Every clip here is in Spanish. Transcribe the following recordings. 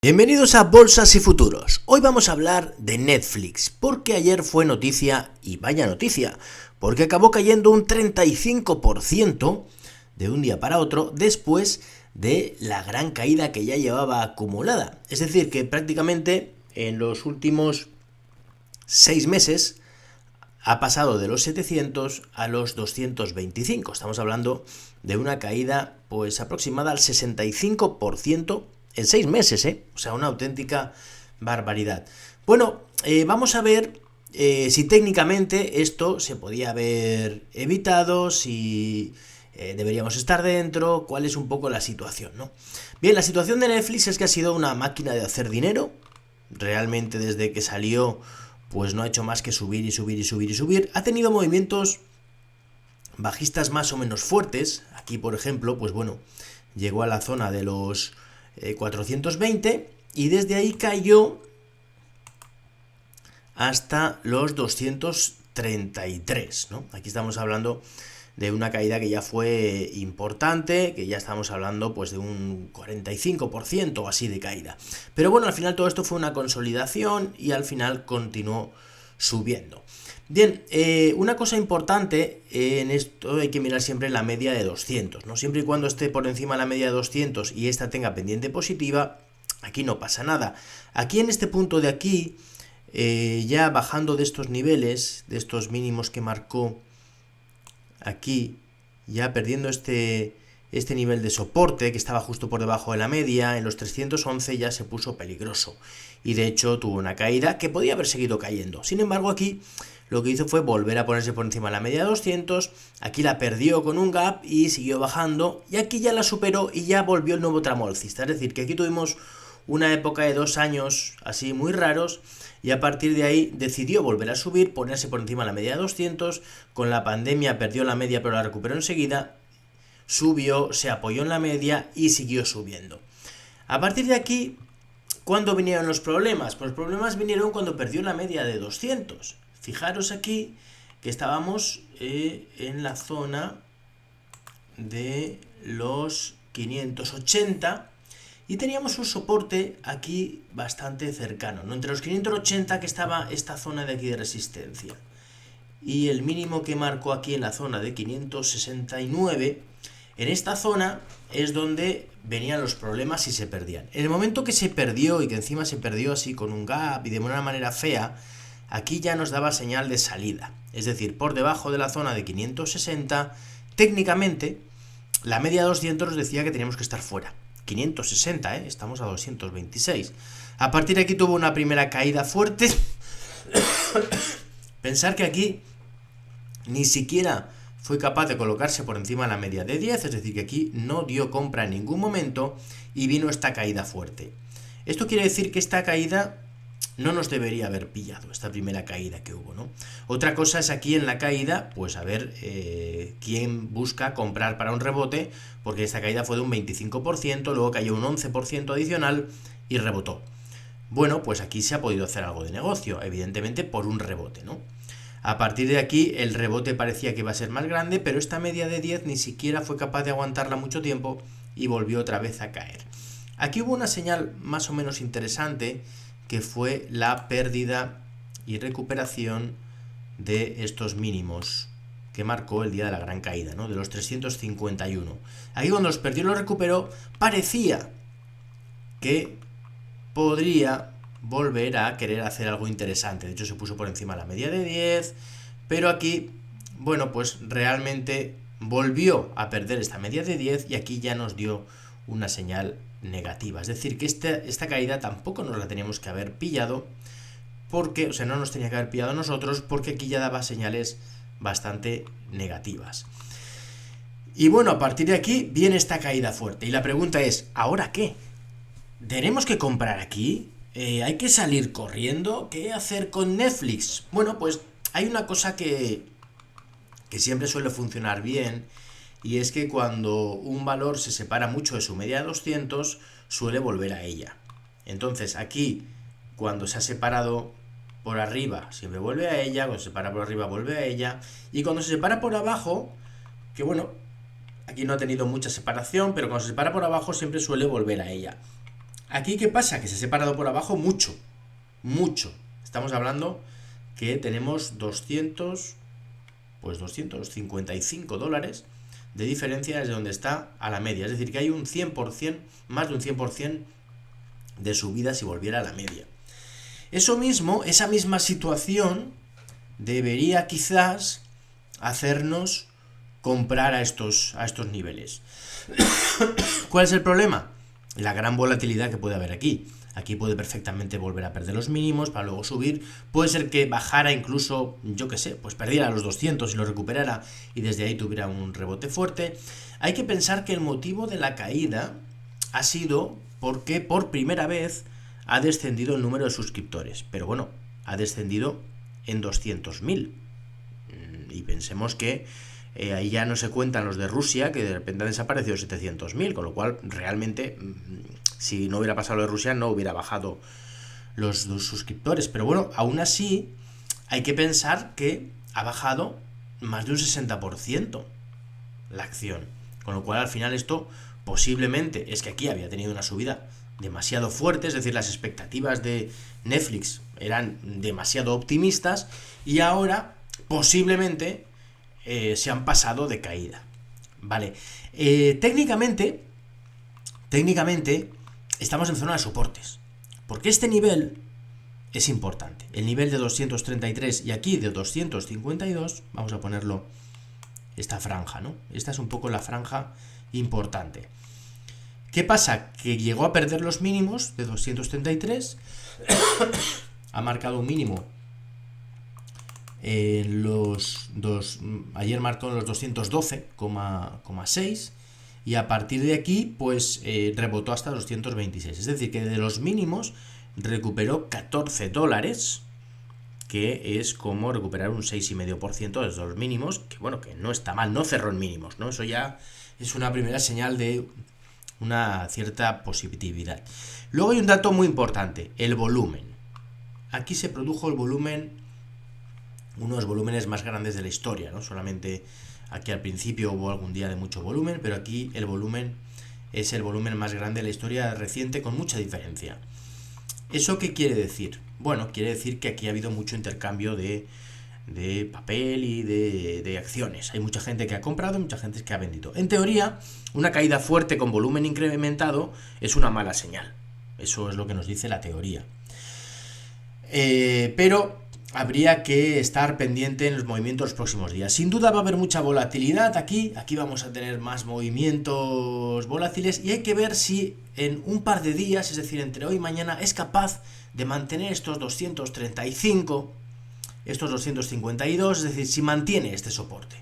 Bienvenidos a Bolsas y Futuros. Hoy vamos a hablar de Netflix, porque ayer fue noticia, y vaya noticia, porque acabó cayendo un 35% de un día para otro después de la gran caída que ya llevaba acumulada. Es decir, que prácticamente en los últimos 6 meses ha pasado de los 700 a los 225. Estamos hablando de una caída pues aproximada al 65% en 6 meses, O sea, una auténtica barbaridad. Bueno, vamos a ver si técnicamente esto se podía haber evitado, si deberíamos estar dentro, cuál es un poco la situación, ¿no? Bien, la situación de Netflix es que ha sido una máquina de hacer dinero. Realmente desde que salió, pues no ha hecho más que subir y subir y subir y subir. Ha tenido movimientos bajistas más o menos fuertes. Aquí, por ejemplo, pues bueno, llegó a la zona de los 420 y desde ahí cayó hasta los 233, ¿no? Aquí estamos hablando de una caída que ya fue importante, que ya estamos hablando pues de un 45% o así de caída. Pero bueno, al final todo esto fue una consolidación y al final continuó subiendo. Bien, una cosa importante en esto hay que mirar siempre la media de 200, ¿no? Siempre y cuando esté por encima de la media de 200 y esta tenga pendiente positiva, aquí no pasa nada. Aquí en este punto de aquí, ya bajando de estos niveles, de estos mínimos que marcó aquí, ya perdiendo este nivel de soporte que estaba justo por debajo de la media, en los 311 ya se puso peligroso y de hecho tuvo una caída que podía haber seguido cayendo. Sin embargo, aquí lo que hizo fue volver a ponerse por encima de la media de 200, aquí la perdió con un gap y siguió bajando, y aquí ya la superó y ya volvió el nuevo tramo alcista. Es decir, que aquí tuvimos una época de 2 años así muy raros, y a partir de ahí decidió volver a subir, ponerse por encima de la media de 200, con la pandemia perdió la media pero la recuperó enseguida, subió, se apoyó en la media y siguió subiendo. A partir de aquí, ¿cuándo vinieron los problemas? Pues los problemas vinieron cuando perdió la media de 200. Fijaros aquí que estábamos en la zona de los 580 y teníamos un soporte aquí bastante cercano, ¿no? Entre los 580 que estaba esta zona de aquí de resistencia y el mínimo que marcó aquí en la zona de 569, en esta zona es donde venían los problemas y se perdían. En el momento que se perdió y que encima se perdió así con un gap y de una manera fea, aquí ya nos daba señal de salida, es decir, por debajo de la zona de 560, técnicamente la media de 200 nos decía que teníamos que estar fuera. 560, estamos a 226. A partir de aquí tuvo una primera caída fuerte. Pensar que aquí ni siquiera fue capaz de colocarse por encima de la media de 10, es decir, que aquí no dio compra en ningún momento y vino esta caída fuerte. Esto quiere decir que esta caída no nos debería haber pillado, esta primera caída que hubo, ¿no? Otra cosa es aquí en la caída, pues a ver quién busca comprar para un rebote, porque esta caída fue de un 25%, luego cayó un 11% adicional y rebotó. Bueno, pues aquí se ha podido hacer algo de negocio, evidentemente por un rebote, ¿no? A partir de aquí el rebote parecía que iba a ser más grande, pero esta media de 10 ni siquiera fue capaz de aguantarla mucho tiempo y volvió otra vez a caer. Aquí hubo una señal más o menos interesante, que fue la pérdida y recuperación de estos mínimos que marcó el día de la gran caída, ¿no? De los 351. Aquí cuando los perdió y los recuperó, parecía que podría volver a querer hacer algo interesante. De hecho, se puso por encima de la media de 10, pero aquí, bueno, pues realmente volvió a perder esta media de 10 y aquí ya nos dio una señal negativa. Es decir, que esta caída tampoco nos la teníamos que haber pillado, porque, o sea, no nos tenía que haber pillado nosotros, porque aquí ya daba señales bastante negativas. Y bueno, a partir de aquí viene esta caída fuerte. Y la pregunta es, ¿ahora qué? ¿Tenemos que comprar aquí? ¿Hay que salir corriendo? ¿Qué hacer con Netflix? Bueno, pues hay una cosa que siempre suele funcionar bien, y es que cuando un valor se separa mucho de su media de 200, suele volver a ella. Entonces aquí, cuando se ha separado por arriba, siempre vuelve a ella, cuando se separa por arriba vuelve a ella, y cuando se separa por abajo, que bueno, aquí no ha tenido mucha separación, pero cuando se separa por abajo siempre suele volver a ella. Aquí, ¿qué pasa? Que se ha separado por abajo mucho, mucho. Estamos hablando que tenemos 255 dólares de diferencia desde donde está a la media. Es decir, que hay un 100%, más de un 100% de subida si volviera a la media. Eso mismo, esa misma situación debería quizás hacernos comprar a estos niveles. ¿Cuál es el problema? La gran volatilidad que puede haber aquí. Aquí puede perfectamente volver a perder los mínimos para luego subir. Puede ser que bajara incluso, yo qué sé, pues perdiera los 200 y lo recuperara y desde ahí tuviera un rebote fuerte. Hay que pensar que el motivo de la caída ha sido porque por primera vez ha descendido el número de suscriptores. Pero bueno, ha descendido en 200.000. Y pensemos que ahí ya no se cuentan los de Rusia, que de repente han desaparecido 700.000, con lo cual realmente, si no hubiera pasado lo de Rusia, no hubiera bajado los suscriptores. Pero bueno, aún así, hay que pensar que ha bajado más de un 60% la acción. Con lo cual, al final, esto posiblemente es que aquí había tenido una subida demasiado fuerte, es decir, las expectativas de Netflix eran demasiado optimistas y ahora posiblemente se han pasado de caída. Vale. Técnicamente estamos en zona de soportes, porque este nivel es importante. El nivel de 233 y aquí de 252, vamos a ponerlo esta franja, ¿no? Esta es un poco la franja importante. ¿Qué pasa? Que llegó a perder los mínimos de 233, ha marcado un mínimo ayer marcó los 212,6 y a partir de aquí pues rebotó hasta 226, es decir que de los mínimos recuperó 14 dólares, que es como recuperar un 6,5% de los mínimos, que bueno, que no está mal, no cerró en mínimos, ¿no? Eso ya es una primera señal de una cierta positividad. Luego hay un dato muy importante, el volumen. Aquí se produjo el volumen, uno de los volúmenes más grandes de la historia, ¿no? Solamente aquí al principio hubo algún día de mucho volumen, pero aquí el volumen es el volumen más grande de la historia reciente con mucha diferencia. ¿Eso qué quiere decir? Bueno, quiere decir que aquí ha habido mucho intercambio de papel y de acciones. Hay mucha gente que ha comprado y mucha gente que ha vendido. En teoría, una caída fuerte con volumen incrementado es una mala señal. Eso es lo que nos dice la teoría. Pero habría que estar pendiente en los movimientos los próximos días. Sin duda va a haber mucha volatilidad aquí vamos a tener más movimientos volátiles y hay que ver si en un par de días, es decir, entre hoy y mañana, es capaz de mantener estos 235, estos 252, es decir, si mantiene este soporte.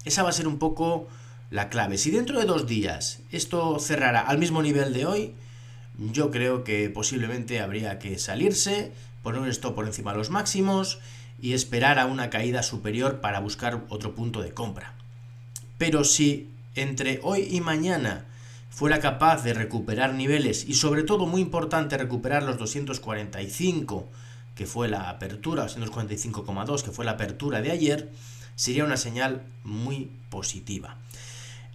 Esa va a ser un poco la clave. Si dentro de 2 días esto cerrará al mismo nivel de hoy, yo creo que posiblemente habría que salirse, poner un stop por encima de los máximos y esperar a una caída superior para buscar otro punto de compra. Pero si entre hoy y mañana fuera capaz de recuperar niveles y sobre todo, muy importante, recuperar los 245, que fue la apertura, 245,2, que fue la apertura de ayer, sería una señal muy positiva.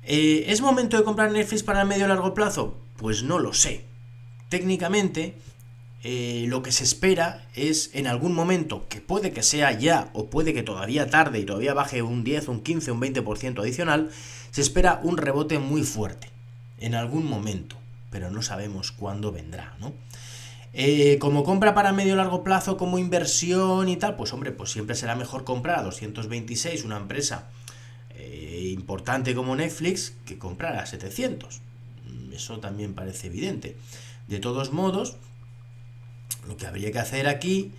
¿Es momento de comprar Netflix para el medio y largo plazo? Pues no lo sé. Técnicamente, lo que se espera es en algún momento, que puede que sea ya o puede que todavía tarde y todavía baje un 10, un 15, un 20% adicional, se espera un rebote muy fuerte en algún momento, pero no sabemos cuándo vendrá, ¿no? Como compra para medio y largo plazo, como inversión y tal, pues hombre, pues siempre será mejor comprar a 226 una empresa importante como Netflix que comprar a 700. Eso también parece evidente. De todos modos, lo que habría que hacer aquí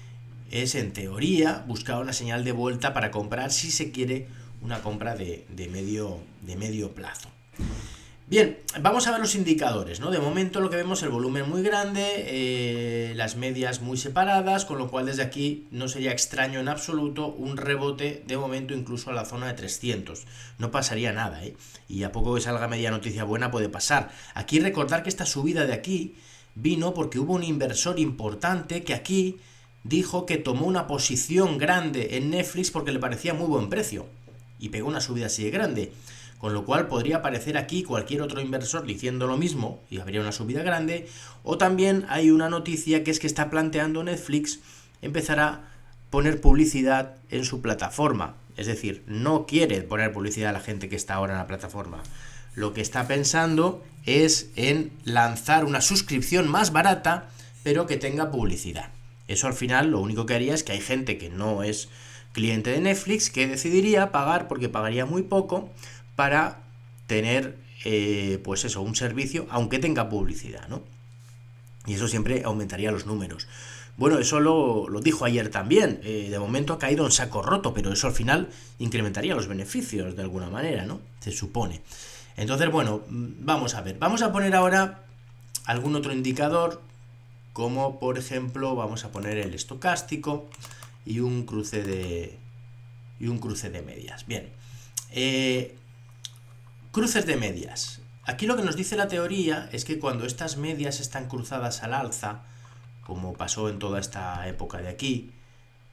es, en teoría, buscar una señal de vuelta para comprar si se quiere una compra de medio plazo. Bien, vamos a ver los indicadores, ¿no? De momento lo que vemos es el volumen muy grande, las medias muy separadas, con lo cual desde aquí no sería extraño en absoluto un rebote de momento incluso a la zona de 300. No pasaría nada, ¿eh? Y a poco que salga media noticia buena puede pasar. Aquí recordar que esta subida de aquí vino porque hubo un inversor importante que aquí dijo que tomó una posición grande en Netflix porque le parecía muy buen precio y pegó una subida así de grande. con lo cual podría aparecer aquí cualquier otro inversor diciendo lo mismo y habría una subida grande. O también hay una noticia que es que está planteando Netflix empezar a poner publicidad en su plataforma. Es decir, no quiere poner publicidad a la gente que está ahora en la plataforma. Lo que está pensando es en lanzar una suscripción más barata, pero que tenga publicidad. Eso al final lo único que haría es que hay gente que no es cliente de Netflix que decidiría pagar, porque pagaría muy poco, para tener, pues eso, un servicio, aunque tenga publicidad, ¿no? Y eso siempre aumentaría los números. Bueno, eso lo dijo ayer también. De momento ha caído en saco roto, pero eso al final incrementaría los beneficios de alguna manera, ¿no? Se supone. Entonces, bueno, vamos a ver. Vamos a poner ahora algún otro indicador, como por ejemplo, vamos a poner el estocástico y un cruce de medias. Bien. Cruces de medias. Aquí lo que nos dice la teoría es que cuando estas medias están cruzadas al alza, como pasó en toda esta época de aquí,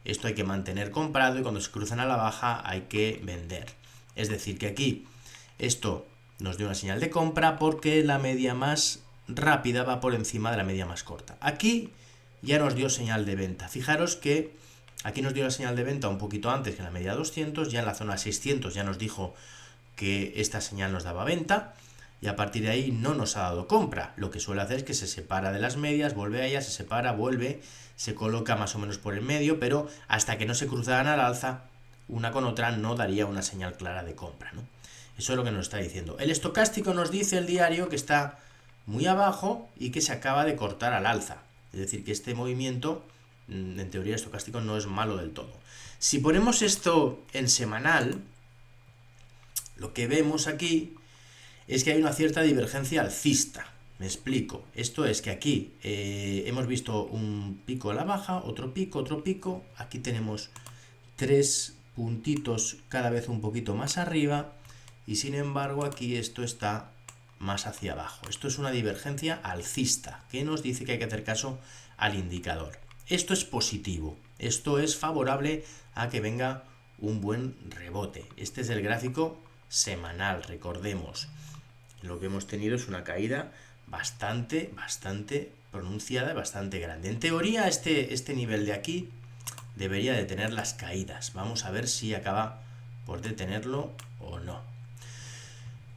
esto hay que mantener comprado y cuando se cruzan a la baja hay que vender. Es decir, que aquí esto nos dio una señal de compra porque la media más rápida va por encima de la media más corta. Aquí ya nos dio señal de venta. Fijaros que aquí nos dio la señal de venta un poquito antes que en la media 200, ya en la zona 600 ya nos dijo que esta señal nos daba venta. Y a partir de ahí no nos ha dado compra. Lo que suele hacer es que se separa de las medias, vuelve a ellas, se separa, vuelve, se coloca más o menos por el medio, pero hasta que no se cruzaran al alza, una con otra no daría una señal clara de compra, ¿no? Eso es lo que nos está diciendo. El estocástico nos dice el diario que está muy abajo y que se acaba de cortar al alza. Es decir, que este movimiento, en teoría estocástico, no es malo del todo. Si ponemos esto en semanal, lo que vemos aquí es que hay una cierta divergencia alcista. Me explico. Esto es que aquí hemos visto un pico a la baja, otro pico. Aquí tenemos 3 puntitos cada vez un poquito más arriba y sin embargo aquí esto está más hacia abajo. Esto es una divergencia alcista que nos dice que hay que hacer caso al indicador. Esto es positivo. Esto es favorable a que venga un buen rebote. Este es el gráfico semanal, recordemos. Lo que hemos tenido es una caída bastante pronunciada, bastante grande. En teoría este nivel de aquí debería detener las caídas. Vamos a ver si acaba por detenerlo o no.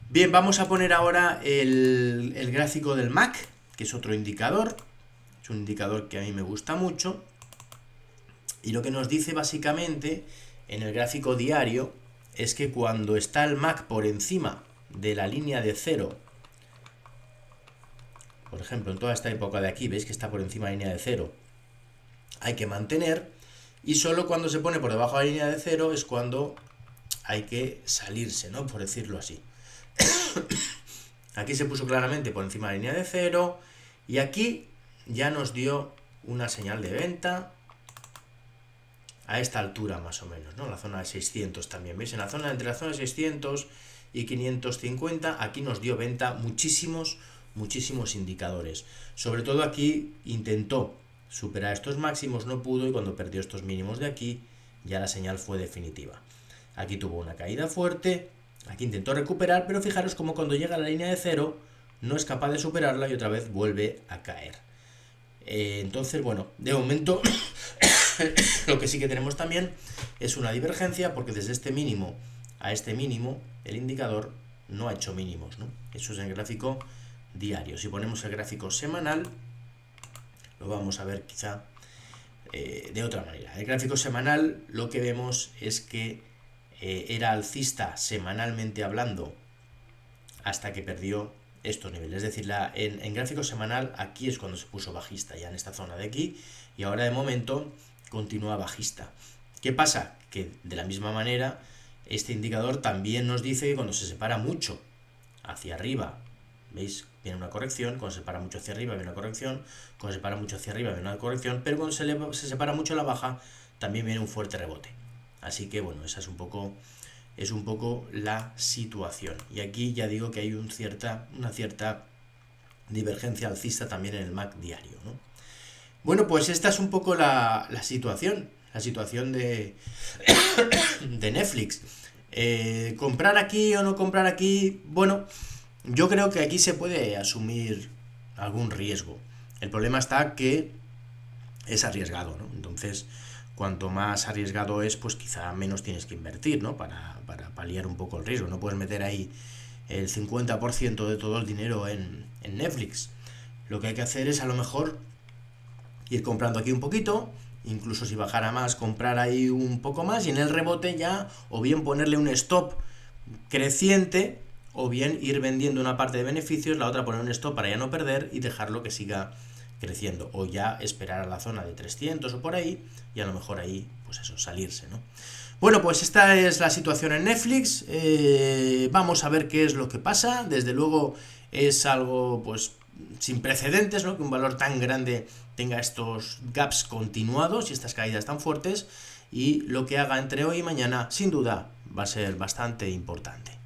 Bien, vamos a poner ahora el gráfico del MAC, que es otro indicador. Es un indicador que a mí me gusta mucho. Y lo que nos dice básicamente en el gráfico diario es que cuando está el MAC por encima de la línea de 0, por ejemplo, en toda esta época de aquí, veis que está por encima de la línea de 0, hay que mantener, y solo cuando se pone por debajo de la línea de 0 es cuando hay que salirse, ¿no? Por decirlo así. Aquí se puso claramente por encima de la línea de 0, y aquí ya nos dio una señal de venta a esta altura más o menos, ¿no? La zona de 600 también, ¿veis? En la zona, entre la zona de 600 y 550, aquí nos dio venta muchísimos indicadores. Sobre todo aquí intentó superar estos máximos, no pudo, y cuando perdió estos mínimos de aquí, ya la señal fue definitiva. Aquí tuvo una caída fuerte, aquí intentó recuperar, pero fijaros como cuando llega a la línea de 0, no es capaz de superarla y otra vez vuelve a caer. Entonces, bueno, de momento lo que sí que tenemos también es una divergencia, porque desde este mínimo a este mínimo el indicador no ha hecho mínimos, ¿no? Eso es en el gráfico diario. Si ponemos el gráfico semanal, lo vamos a ver quizá de otra manera. El gráfico semanal lo que vemos es que era alcista semanalmente hablando hasta que perdió estos niveles. Es decir, en gráfico semanal aquí es cuando se puso bajista, ya en esta zona de aquí, y ahora de momento continúa bajista. ¿Qué pasa? Que de la misma manera este indicador también nos dice que cuando se separa mucho hacia arriba, ¿veis? Viene una corrección, cuando se separa mucho hacia arriba viene una corrección, cuando se separa mucho hacia arriba viene una corrección, pero cuando se separa mucho a la baja también viene un fuerte rebote. Así que bueno, esa es un poco la situación. Y aquí ya digo que hay una cierta divergencia alcista también en el MAC diario, ¿no? Bueno, pues esta es un poco la situación de Netflix. ¿Comprar aquí o no comprar aquí? Bueno, yo creo que aquí se puede asumir algún riesgo. El problema está que es arriesgado, ¿no? Entonces, cuanto más arriesgado es, pues quizá menos tienes que invertir, ¿no? Para paliar un poco el riesgo. No puedes meter ahí el 50% de todo el dinero en Netflix. Lo que hay que hacer es a lo mejor ir comprando aquí un poquito, incluso si bajara más, comprar ahí un poco más y en el rebote ya, o bien ponerle un stop creciente, o bien ir vendiendo una parte de beneficios, la otra poner un stop para ya no perder y dejarlo que siga creciendo, o ya esperar a la zona de 300 o por ahí y a lo mejor ahí, pues eso, salirse, ¿no? Bueno, pues esta es la situación en Netflix. Vamos a ver qué es lo que pasa. Desde luego es algo pues sin precedentes, ¿no? Que un valor tan grande tenga estos gaps continuados y estas caídas tan fuertes, y lo que haga entre hoy y mañana sin duda va a ser bastante importante.